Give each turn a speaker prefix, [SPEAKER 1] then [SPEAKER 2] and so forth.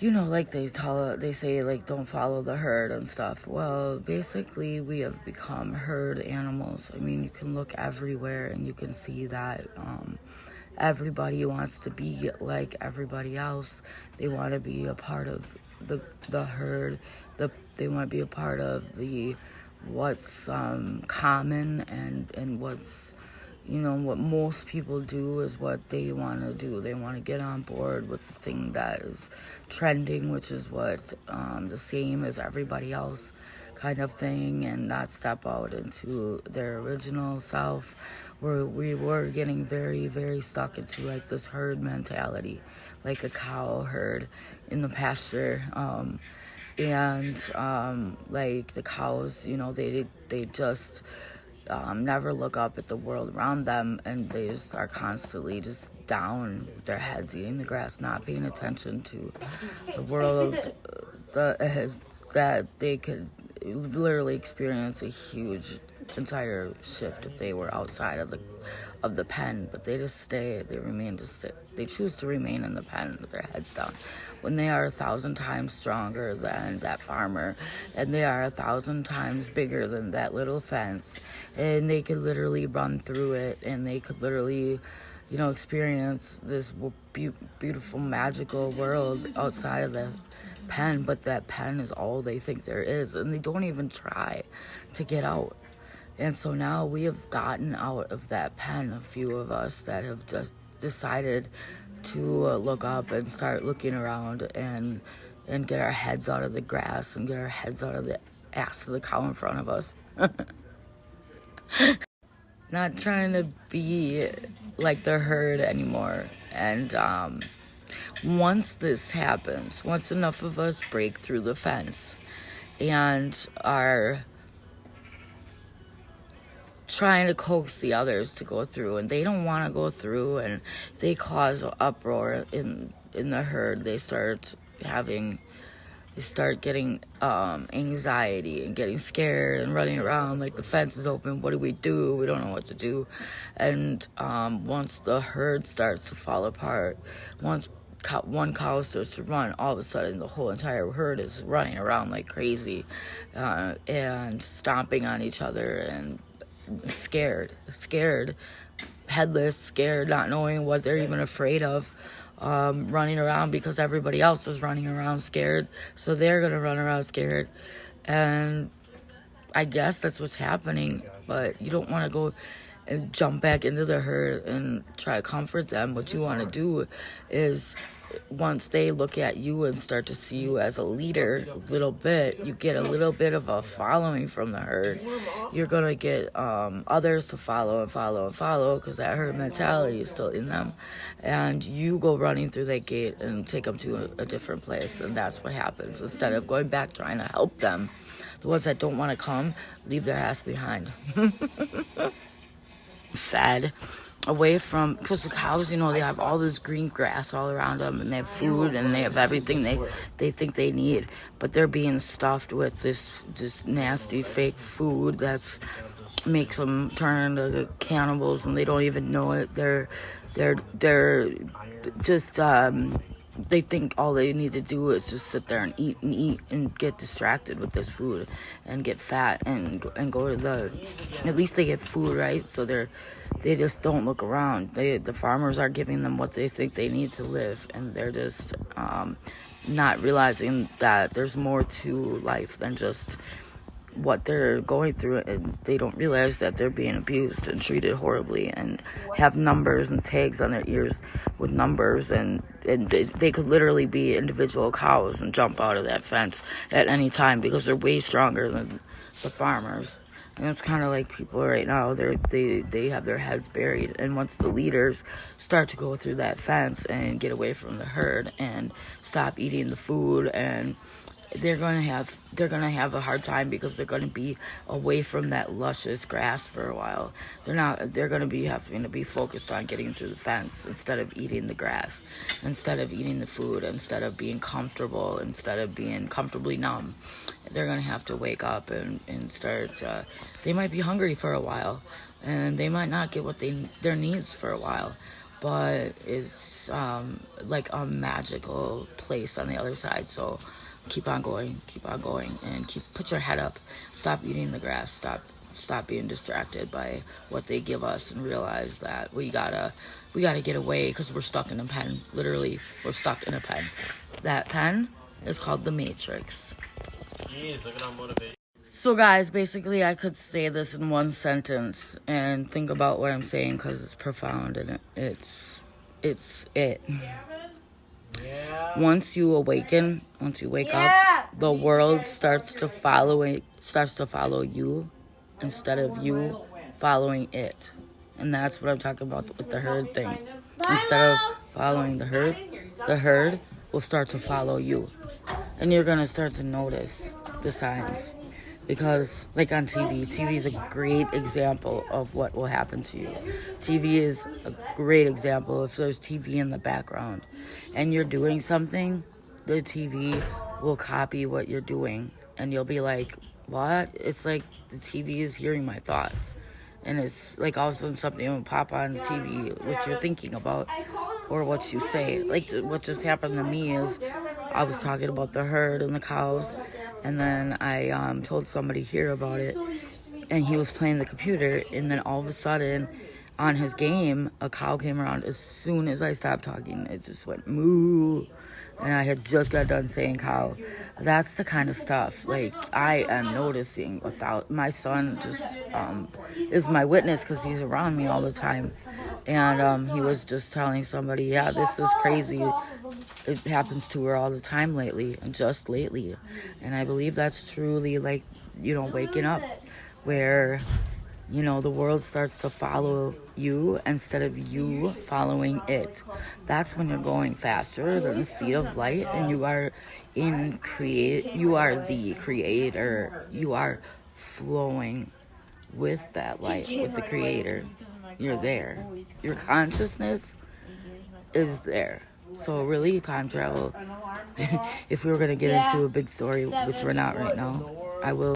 [SPEAKER 1] like they say, like, don't follow the herd and stuff. Well, basically, we have become herd animals. I mean, you can look everywhere and you can see that everybody wants to be like everybody else. They want to be a part of the herd. They want to be a part of the what's common, and what's what most people do is what they want to do. They want to get on board with the thing that is trending, which is what the same as everybody else kind of thing, and not step out into their original self. We were getting very, very stuck into like this herd mentality, like a cow herd in the pasture. Like the cows, they just never look up at the world around them, and they just are constantly just down with their heads eating the grass, not paying attention to the world that they could literally experience a huge entire shift if they were outside of the pen. But they choose to remain in the pen with their heads down when they are 1,000 times stronger than that farmer, and they are 1,000 times bigger than that little fence, and they could literally run through it, and they could literally experience this beautiful magical world outside of the pen. But that pen is all they think there is, and they don't even try to get out. And so now we have gotten out of that pen, a few of us that have just decided to look up and start looking around and get our heads out of the grass and get our heads out of the ass of the cow in front of us. Not trying to be like the herd anymore. And once this happens, once enough of us break through the fence and are trying to coax the others to go through, and they don't want to go through, and they cause uproar in the herd, they start getting anxiety and getting scared and running around like the fence is open. What do? We don't know what to do. And once the herd starts to fall apart, once one cow starts to run, all of a sudden the whole entire herd is running around like crazy and stomping on each other and scared, headless, scared, not knowing what they're even afraid of, running around because everybody else is running around scared, so they're gonna run around scared. And I guess that's what's happening. But you don't want to go and jump back into the herd and try to comfort them. What you want to do is, once they look at you and start to see you as a leader a little bit, you get a little bit of a following from the herd. You're going to get others to follow because that herd mentality is still in them. And you go running through that gate and take them to a different place. And that's what happens. Instead of going back trying to help them, the ones that don't want to come, leave their ass behind. Fed away from, because the cows, they have all this green grass all around them, and they have food, and they have everything they think they need, but they're being stuffed with this nasty fake food that's makes them turn into cannibals, and they don't even know it. They're just they think all they need to do is just sit there and eat and get distracted with this food and get fat and go to at least they get food, right? So they just don't look around. The farmers are giving them what they think they need to live, and they're just not realizing that there's more to life than just what they're going through, and they don't realize that they're being abused and treated horribly and have numbers and tags on their ears with numbers, and they could literally be individual cows and jump out of that fence at any time because they're way stronger than the farmers. And it's kind of like people right now, they have their heads buried, and once the leaders start to go through that fence and get away from the herd and stop eating the food, and they're gonna have a hard time because they're gonna be away from that luscious grass for a while. They're gonna be having to be focused on getting through the fence instead of eating the grass, instead of eating the food, instead of being comfortable, instead of being comfortably numb. They're gonna have to wake up and start. They might be hungry for a while, and they might not get their needs for a while. but it's like a magical place on the other side. So keep on going, and put your head up. Stop eating the grass. Stop being distracted by what they give us, and realize that we gotta get away, because we're stuck in a pen. Literally, we're stuck in a pen. That pen is called the Matrix.
[SPEAKER 2] Jeez, look at how motivated.
[SPEAKER 1] So guys, basically I could say this in one sentence and think about what I'm saying, because it's profound, and it's it. Once you awaken, once you wake up, the world starts to follow you instead of you following it. And that's what I'm talking about with the herd thing. Instead of following the herd will start to follow you. And you're going to start to notice the signs. Because, like on TV is a great example of what will happen to you. TV is a great example. If there's TV in the background and you're doing something, the TV will copy what you're doing. And you'll be like, what? It's like the TV is hearing my thoughts. And it's like all of a sudden something will pop on the TV, what you're thinking about or what you say. Like what just happened to me is I was talking about the herd and the cows, and then I told somebody here about it, and he was playing the computer, and then all of a sudden on his game, a cow came around. As soon as I stopped talking, it just went moo, and I had just got done saying cow. That's the kind of stuff like I am noticing. Without my son, just is my witness because he's around me all the time, and he was just telling somebody, yeah, this is crazy. It happens to her all the time lately, and just lately, and I believe that's truly like, waking up, where the world starts to follow you instead of you following it. That's when you're going faster than the speed of light, and you are the creator. You are flowing with that light, with the creator. You're there. Your consciousness is there. So really, time travel, if we were going to get into a big story, which we're not right now, I will